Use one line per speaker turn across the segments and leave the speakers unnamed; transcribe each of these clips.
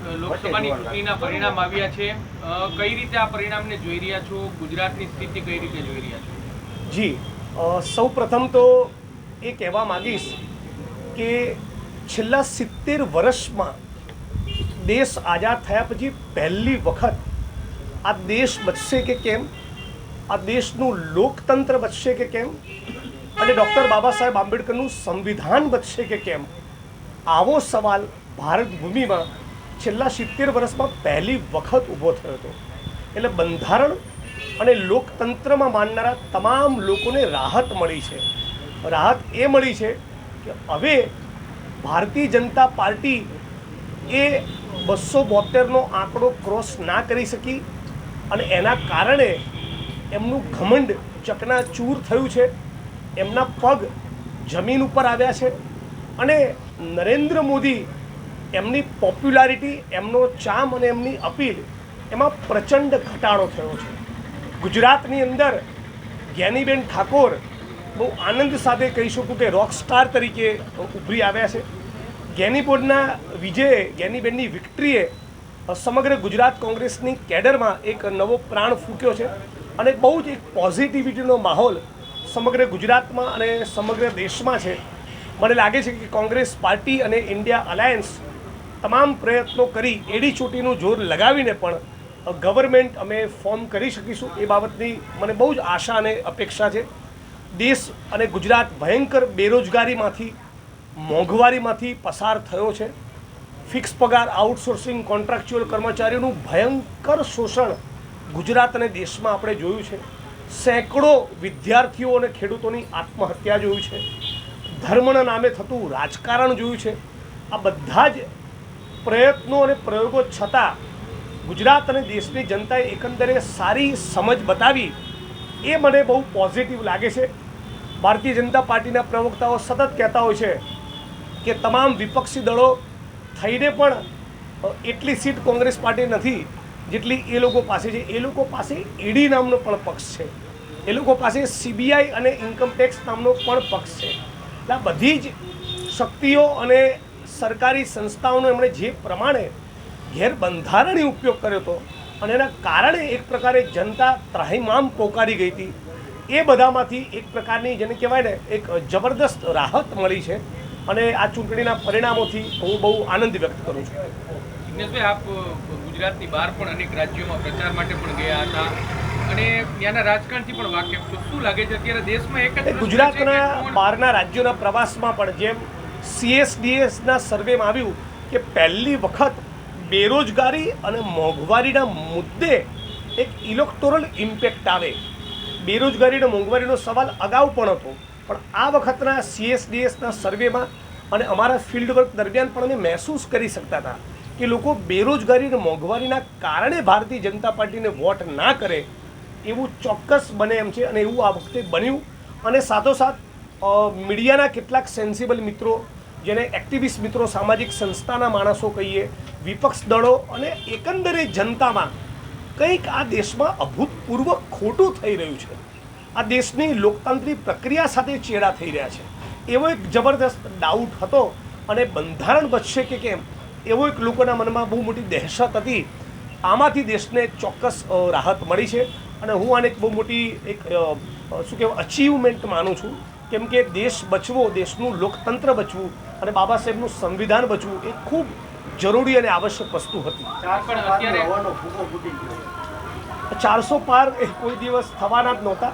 લોકસભાની ચૂંટણીના પરિણામ આવ્યા છે, કઈ રીતે આ પરિણામને જોઈ રહ્યા છો? ગુજરાતની સ્થિતિ કઈ રીતે જોઈ રહ્યા છો?
જી, સૌ પ્રથમ તો એ કહેવા માગીશ કે છેલ્લા 70 વર્ષમાં દેશ આઝાદ થયા પછી પહેલી વખત આ દેશ બચશે કે કેમ, આ દેશનું લોકતંત્ર બચશે કે કેમ અને ડૉક્ટર બાબા સાહેબ આંબેડકરનું સંવિધાન બચશે કે કેમ, આવો સવાલ ભારત ભૂમિમાં છેલ્લા 70 વર્ષમાં પહેલી વખત ઊભો થયો હતો. એટલે બંધારણ અને લોકતંત્રમાં માનનારા તમામ લોકોને રાહત મળી છે. રાહત એ મળી છે કે હવે ભારતીય જનતા પાર્ટી એ 272નો આંકડો ક્રોસ ના કરી શકી અને એના કારણે એમનું ઘમંડ ચકનાચૂર થયું છે. એમના પગ જમીન ઉપર આવ્યા છે અને નરેન્દ્ર મોદી એમની પોપ્યુલારિટી, એમનો ચામ અને એમની અપીલ એમાં પ્રચંડ ઘટાડો થયો છે. ગુજરાતની અંદર જ્ઞાનીબેન ઠાકોર બહુ આનંદ સાથે કહી શકું કે રોક સ્ટાર તરીકે ઉભરી આવ્યા છે. જ્ઞાનીબેનના વિજયે, જ્ઞાનીબેનની વિક્ટરીએ સમગ્ર ગુજરાત કોંગ્રેસની કેડરમાં એક નવો પ્રાણ ફૂંક્યો છે અને બહુ જ એક પોઝિટિવિટીનો માહોલ સમગ્ર ગુજરાતમાં અને સમગ્ર દેશમાં છે. મને લાગે છે કે કોંગ્રેસ પાર્ટી અને ઇન્ડિયા અલાયન્સ તમામ પ્રયત્નો કરી એડી ચોટીનું જોર લગાવીને પણ ગવર્મેન્ટ અમે ફોર્મ કરી શકીશું એ બાબતની મને બહુ જ આશા અને અપેક્ષા છે. દેશ અને ગુજરાત ભયંકર બેરોજગારીમાંથી, મોંઘવારીમાંથી પસાર થયો છે. ફિક્સ પગાર, આઉટસોર્સિંગ, કોન્ટ્રાક્ચ્યુઅલ કર્મચારીઓનું ભયંકર શોષણ ગુજરાત અને દેશમાં આપણે જોયું છે. સેંકડો વિદ્યાર્થીઓ અને ખેડૂતોની આત્મહત્યા જોયું છે. ધર્મના નામે થતું રાજકારણ જોયું છે. આ બધા જ પ્રયત્નો અને પ્રયોગો છતાં ગુજરાત અને દેશની જનતાએ એકંદરે સારી સમજ બતાવી એ મને બહુ પોઝિટિવ લાગે છે. ભારતીય જનતા પાર્ટીના પ્રવક્તાઓ સતત કહેતા હોય છે કે તમામ વિપક્ષી દળો થઈને પણ એટલી સીટ કોંગ્રેસ પાર્ટી નથી જેટલી એ લોકો પાસે છે. એ લોકો પાસે ઈડી નામનો પણ પક્ષ છે, એ લોકો પાસે CBI અને ઇન્કમટેક્સ નામનો પણ પક્ષ છે. એટલે આ બધી જ શક્તિઓ અને સરકારી સંસ્થાઓનો એમણે જે પ્રમાણે ગેરબંધારણીય ઉપયોગ કર્યો હતો અને એના કારણે એક પ્રકારે જનતા ત્રાહિમામ પોકારી ગઈ હતી. એ બધામાંથી એક પ્રકારની જેને કહેવાય ને એક જબરદસ્ત રાહત મળી છે અને આ ચૂંટણીના પરિણામોથી હું બહુ આનંદ વ્યક્ત કરું છું.
જિગ્નેશભાઈ, આપ ગુજરાતની બહાર પણ અનેક રાજ્યોમાં પ્રચાર માટે પણ ગયા હતા અને ત્યાંના રાજકારણથી પણ વાકેફ છો. શું લાગે છે અત્યારે દેશમાં એક જ
ગુજરાતના બહારના રાજ્યોના પ્રવાસમાં પણ જેમ CSDSના સર્વેમાં આવ્યું કે પહેલી વખત બેરોજગારી અને મોંઘવારીના મુદ્દે એક ઇલેક્ટોરલ ઇમ્પેક્ટ આવે. બેરોજગારી અને મોંઘવારીનો સવાલ અગાઉ પણ હતો, પણ આ વખતના CSDSના સર્વેમાં અને અમારા ફિલ્ડ વર્ક દરમિયાન પણ અમે મહેસૂસ કરી શકતા હતા કે લોકો બેરોજગારી અને મોંઘવારીના કારણે ભારતીય જનતા પાર્ટીને વોટ ના કરે એવું ચોક્કસ બને એમ છે અને એવું આ વખતે બન્યું. અને સાથોસાથ મીડિયાના કેટલાક સેન્સિબલ મિત્રો, જેને એક્ટિવિસ્ટ મિત્રો, સામાજિક સંસ્થાના માણસો કહીએ, વિપક્ષ દળો અને એકંદરે જનતામાં કંઈક આ દેશમાં અભૂતપૂર્વ ખોટું થઈ રહ્યું છે. આ દેશની લોકતાંત્રિક પ્રક્રિયા સાથે ચેડા થઈ રહ્યા છે એવો એક જબરદસ્ત ડાઉટ હતો અને બંધારણ બચશે કે કેમ એવો એક લોકોના મનમાં બહુ મોટી દહેશત હતી. આમાંથી દેશને ચોક્કસ રાહત મળી છે અને હું આને એક બહુ મોટી એક શું કહેવાય અચીવમેન્ટ માનું છું. કેમ કે દેશ બચવો, દેશનું લોકતંત્ર બચવું અને બાબા સાહેબનું સંવિધાન બચવું એ ખૂબ જરૂરી અને આવશ્યક વસ્તુ હતી. 400 પાર એ કોઈ દિવસ થવાના જ નહોતા.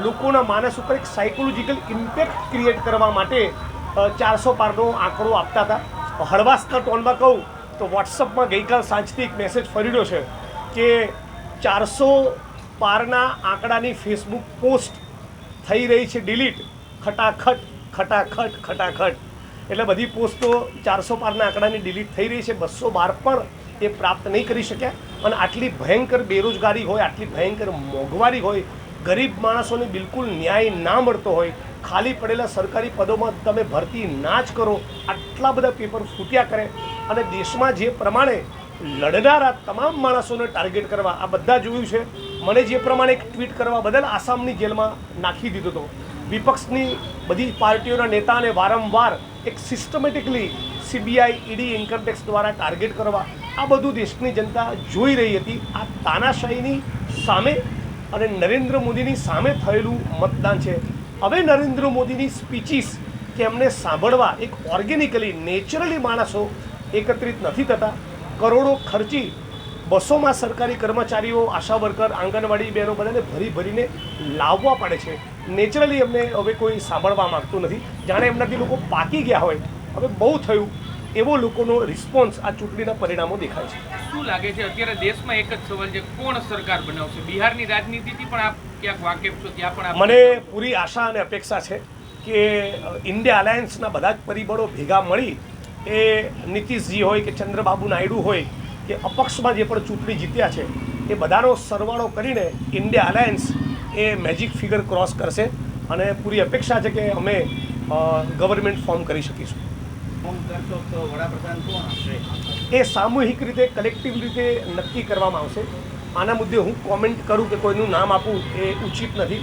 લોકોના માનસ ઉપર એક સાયકોલોજીકલ ઇમ્પેક્ટ ક્રિએટ કરવા માટે 400 પારનો આંકડો આપતા હતા. હળવાશના ટોનમાં કહું તો વોટ્સઅપમાં ગઈકાલ સાંજથી એક મેસેજ ફર્યો છે કે 400 પારના આંકડાની ફેસબુક પોસ્ટ થઈ રહી છે ડિલીટ, ખટાખટ ખટાખટ ખટાખટ. એટલે બધી પોસ્ટો 400 પારના આંકડાની ડિલીટ થઈ રહી છે. 212 પણ એ પ્રાપ્ત નહીં કરી શક્યા. અને આટલી ભયંકર બેરોજગારી હોય, આટલી ભયંકર મોંઘવારી હોય, ગરીબ માણસોને બિલકુલ ન્યાય ના મળતો હોય, ખાલી પડેલા સરકારી પદોમાં તમે ભરતી ના જ કરો, આટલા બધા પેપર ફૂટ્યા કરે અને દેશમાં જે પ્રમાણે લડનારા તમામ માણસોને ટાર્ગેટ કરવા આ બધા જોયું છે. મને જે પ્રમાણે એક ટ્વીટ કરવા બદલ આસામની જેલમાં નાખી દીધો હતો. વિપક્ષની બધી પાર્ટીઓના નેતાને વારંવાર એક સિસ્ટમેટિકલી સીબીઆઈ ઈડી ઇન્કમટેક્સ દ્વારા ટાર્ગેટ કરવા, આ બધું દેશની જનતા જોઈ રહી હતી. આ તાનાશાહીની સામે અને નરેન્દ્ર મોદીની સામે થયેલું મતદાન છે. હવે નરેન્દ્ર મોદીની સ્પીચીસ કે એમને સાંભળવા એક ઓર્ગેનિકલી નેચરલી માણસો એકત્રિત નથી થતા. કરોડો ખર્ચી બસોમાં સરકારી કર્મચારીઓ, આશા વર્કર, આંગણવાડી બહેનો બધાને ભરીને લાવવા પડે છે. નેચરલી એમને હવે કોઈ સાંભળવા માગતું નથી. જાણે એમનાથી લોકો પાકી ગયા હોય, હવે બહુ થયું એવો લોકોનો રિસ્પોન્સ આ ચૂંટણીના પરિણામો દેખાય છે.
શું લાગે છે અત્યારે દેશમાં એક જ સવાલ છે, કોણ સરકાર બનાવશે? બિહારની રાજનીતિથી પણ આપ ક્યાંક વાકેફ છો, ત્યાં પણ
મને પૂરી આશા અને અપેક્ષા છે કે ઇન્ડિયા અલાયન્સના બધા જ પરિબળો ભેગા મળી, એ નીતિશજી હોય કે ચંદ્રબાબુ નાયડુ હોય કે અપક્ષમાં જે પણ ચૂંટણી જીત્યા છે, એ બધાનો સરવાળો કરીને ઇન્ડિયા અલાયન્સ એ મેજિક ફિગર ક્રોસ કરશે. અને પૂરી અપેક્ષા છે કે અમે ગવર્મેન્ટ ફોર્મ કરી શકીશું. એ સામૂહિક રીતે, કલેક્ટિવ રીતે નક્કી કરવામાં આવશે. આના મુદ્દે હું કોમેન્ટ કરું કે કોઈનું નામ આપું એ ઉચિત નથી.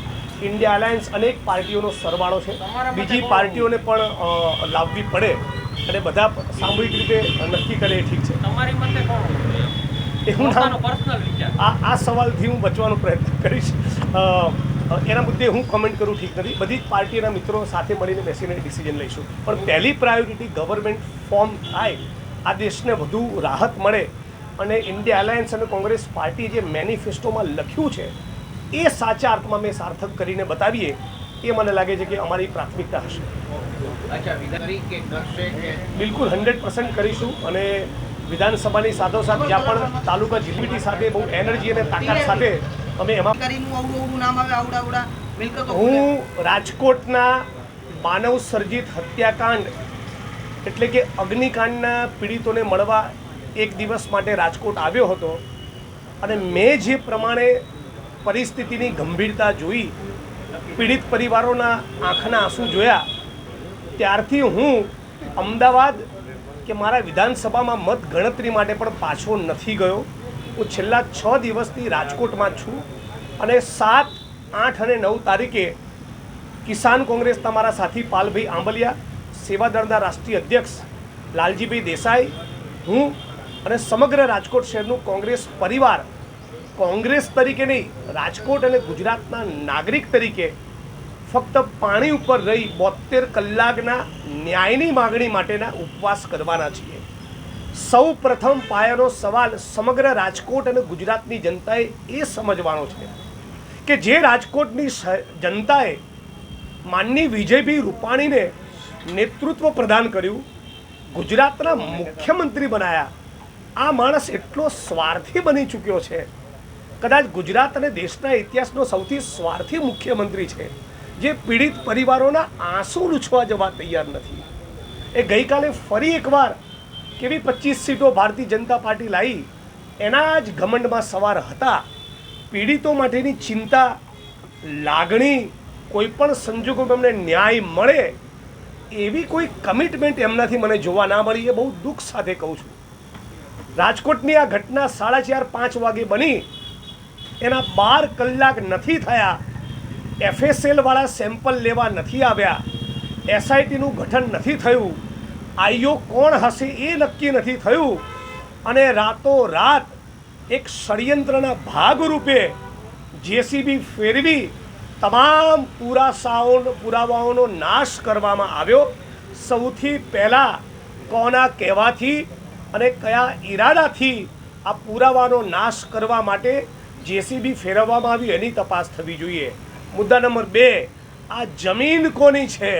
ઇન્ડિયા અલાયન્સ અનેક પાર્ટીઓનો સરવાળો છે, બીજી પાર્ટીઓને પણ લાવવી પડે અને બધા સામૂહિક રીતે નક્કી કરે એ ઠીક છે.
તમારી મતે કોણ?
એ હું
પર્સનલ વિચાર.
આ સવાલથી હું બચવાનો પ્રયત્ન કરીશ. એના મુદ્દે હું કોમેન્ટ કરું ઠીક નથી. બધી જ પાર્ટીના મિત્રો સાથે મળીને બેસીને ડિસિઝન લઈશું. પણ પહેલી પ્રાયોરિટી ગવર્મેન્ટ ફોર્મ થાય, આ દેશને વધુ રાહત મળે અને ઇન્ડિયા અલાયન્સ અને કોંગ્રેસ પાર્ટી જે મેનિફેસ્ટોમાં લખ્યું છે એ સાચા અર્થમાં મેં સાર્થક કરીને બતાવીએ, એ મને લાગે છે કે અમારી પ્રાથમિકતા હશે. બિલકુલ 100% કરીશું. અને વિધાનસભાની સાથોસાથ જ્યાં પણ તાલુકા જીબીટી સાથે બહુ એનર્જી અને તાકાત સાથે અમે એમાં હું રાજકોટના માનવ સર્જિત હત્યાકાંડ એટલે કે અગ્નિકાંડના પીડિતોને મળવા એક દિવસ માટે રાજકોટ આવ્યો હતો. અને મેં જે પ્રમાણે પરિસ્થિતિની ગંભીરતા જોઈ, પીડિત પરિવારોના આંખના આંસુ જોયા, ત્યારથી હું અમદાવાદ કે મારા વિધાનસભામાં મત ગણતરી માટે પણ પાછો નથી ગયો. હું છેલ્લા 6 દિવસથી રાજકોટમાં જ છું. અને 7, 8 અને 9 તારીખે કિસાન કોંગ્રેસ તમારા સાથી પાલભાઈ આંબલિયા, સેવાદળના રાષ્ટ્રીય અધ્યક્ષ લાલજીભાઈ દેસાઈ, હું અને સમગ્ર રાજકોટ શહેરનું કોંગ્રેસ પરિવાર, કોંગ્રેસ તરીકે નહીં, રાજકોટ અને ગુજરાતના નાગરિક તરીકે ફક્ત પાણી ઉપર રહી 72 કલાકના ન્યાયની માગણી માટેના ઉપવાસ કરવાના છીએ. સૌ પ્રથમ પાયાનો સવાલ સમગ્ર રાજકોટ અને ગુજરાતની જનતાએ એ સમજવાનો છે કે જે રાજકોટની જનતાએ માનની વિજયભાઈ રૂપાણીને નેતૃત્વ પ્રદાન કર્યું, ગુજરાતના મુખ્યમંત્રી બનાયા, આ માણસ એટલો સ્વાર્થી બની ચૂક્યો છે. કદાચ ગુજરાત અને દેશના ઇતિહાસનો સૌથી સ્વાર્થી મુખ્યમંત્રી છે, જે પીડિત પરિવારોના આંસુ લૂછવા જવા તૈયાર નથી. એ ગઈકાલે ફરી એકવાર કેવી 25 સીટો ભારતીય જનતા પાર્ટી લાવી, એના જ ઘમંડમાં સવાર હતા. પીડિતો માટેની ચિંતા, લાગણી, કોઈ પણ સંજોગોમાં એમને ન્યાય મળે એવી કોઈ કમિટમેન્ટ એમનાથી મને જોવા ના મળી. એ બહુ દુઃખ સાથે કહું છું. રાજકોટની આ ઘટના 4:30-5 વાગે બની, એના 12 કલાક નથી થયા, FSL-વાળા સેમ્પલ લેવા નથી આવ્યા, SITનું ગઠન નથી થયું, આઈઓ કોણ હશે એ નક્કી નથી થયું, અને રાતોરાત એક ષડયંત્રના ભાગરૂપે JCB ફેરવી તમામ પુરાવાઓનો નાશ કરવામાં આવ્યો. સૌથી પહેલાં કોના કહેવાથી અને કયા ઈરાદાથી આ પુરાવાનો નાશ કરવા માટે JCB ફેરવવામાં આવી એની તપાસ થવી જોઈએ. મુદ્દા નંબર 2, આ જમીન કોની છે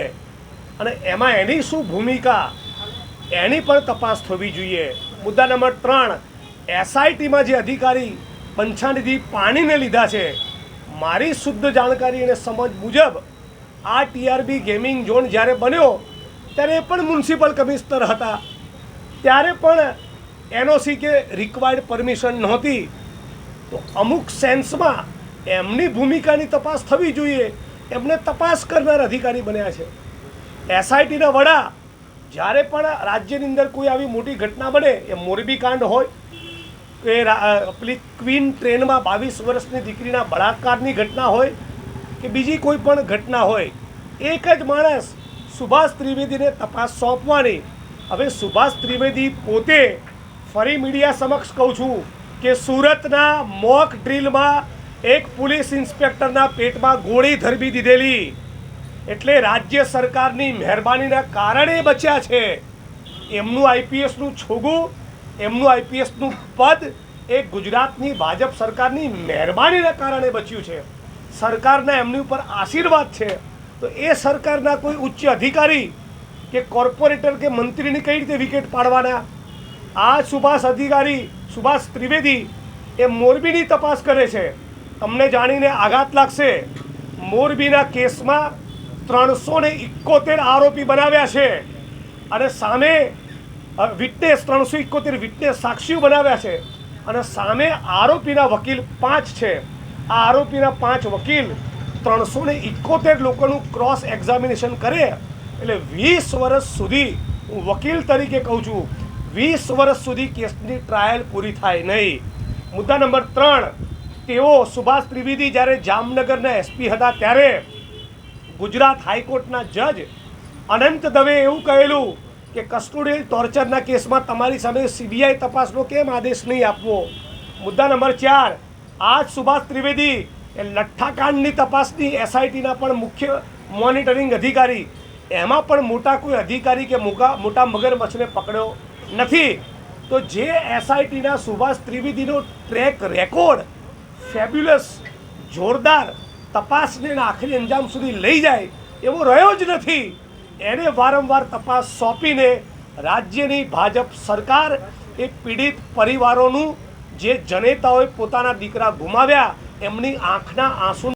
અને એમાં એની શું ભૂમિકા, એની પણ તપાસ થવી જોઈએ. મુદ્દા નંબર 3, SITમાં જે અધિકારી પંચાનિધિ પાણીને લીધા છે, મારી શુદ્ધ જાણકારી અને સમજ મુજબ આ TRB ગેમિંગ ઝોન જ્યારે બન્યો ત્યારે પણ મ્યુનિસિપલ કમિશનર હતા, ત્યારે પણ NOC કે રિક્વાયર્ડ પરમિશન નહોતી. તો અમુક સેન્સમાં એમની ભૂમિકાની તપાસ થવી જોઈએ. એમને તપાસ કરનાર અધિકારી બન્યા છે. SITના વડા જ્યારે પણ રાજ્યની અંદર કોઈ આવી મોટી ઘટના બને, એ મોરબી કાંડ હોય કે પેલી ક્વીન ટ્રેનમાં 22 વર્ષની દીકરીના બળાત્કારની ઘટના હોય કે બીજી કોઈ પણ ઘટના હોય, એક જ માણસ સુભાષ ત્રિવેદીને તપાસ સોંપવાની. હવે સુભાષ ત્રિવેદી પોતે ફરી મીડિયા સમક્ષ કહું છું કે સુરતના મોક ડ્રીલમાં એક પોલીસ ઇન્સ્પેક્ટરના પેટમાં ગોળી ધરબી દીધેલી, એટલે રાજ્ય સરકારની મહેરબાનીના કારણે બચ્યા છે. એમનું આઈપીએસનું છોગું, એમનું આઈપીએસનું પદ એ ગુજરાતની ભાજપ સરકારની મહેરબાનીના કારણે બચ્યું છે. સરકારના એમની ઉપર આશીર્વાદ છે. તો એ સરકારના કોઈ ઉચ્ચ અધિકારી કે કોર્પોરેટર કે મંત્રીની કઈ રીતે વિકેટ પાડવાના? આ સુભાષ ત્રિવેદી એ મોરબીની તપાસ કરે છે. તમને જાણીને આઘાત લાગશે, મોરબીના કેસમાં 371 આરોપી બનાવ્યા છે અને સામે વિટનેસ 371 વિટનેસ સાક્ષીઓ બનાવ્યા છે અને સામે આરોપીના વકીલ 5 છે. આ આરોપીના 5 વકીલ 371 લોકોનું ક્રોસ એક્ઝામિનેશન કરે એટલે 20 વર્ષ સુધી, હું વકીલ તરીકે કહું છું, 20 વર્ષ સુધી કેસની ટ્રાયલ પૂરી થાય નહીં. મુદ્દા નંબર 3, તેઓ સુભાષ ત્રિવેદી જ્યારે જામનગરના એસપી હતા ત્યારે ગુજરાત હાઈકોર્ટના જજ અનંત દવે એવું કહેલું કે કસ્ટોડિયલ ટોર્ચરના કેસમાં તમારી સામે સીબીઆઈ તપાસનો કેમ આદેશ નહીં આપવો. મુદ્દા નંબર 4, આ જ સુભાષ ત્રિવેદી એ લઠ્ઠાકાંડની તપાસની એસઆઈટીના પણ મુખ્ય મોનિટરિંગ અધિકારી, એમાં પણ મોટા કોઈ અધિકારી કે મોટા મગરમચ્છને પકડ્યો નથી. તો જે એસઆઈટીના સુભાષ ત્રિવેદીનો ટ્રેક રેકોર્ડ ફેબ્યુલસ, જોરદાર, તપાસને આખરી અંજામ સુધી લઈ જાય એવો રહ્યો જ નથી. એને વારંવાર તપાસ સોંપીને રાજ્યની ભાજપ સરકાર એ પીડિત પરિવારોનું, જે જનેતાઓએ પોતાના દીકરા ગુમાવ્યા, એમની આંખના આંસુ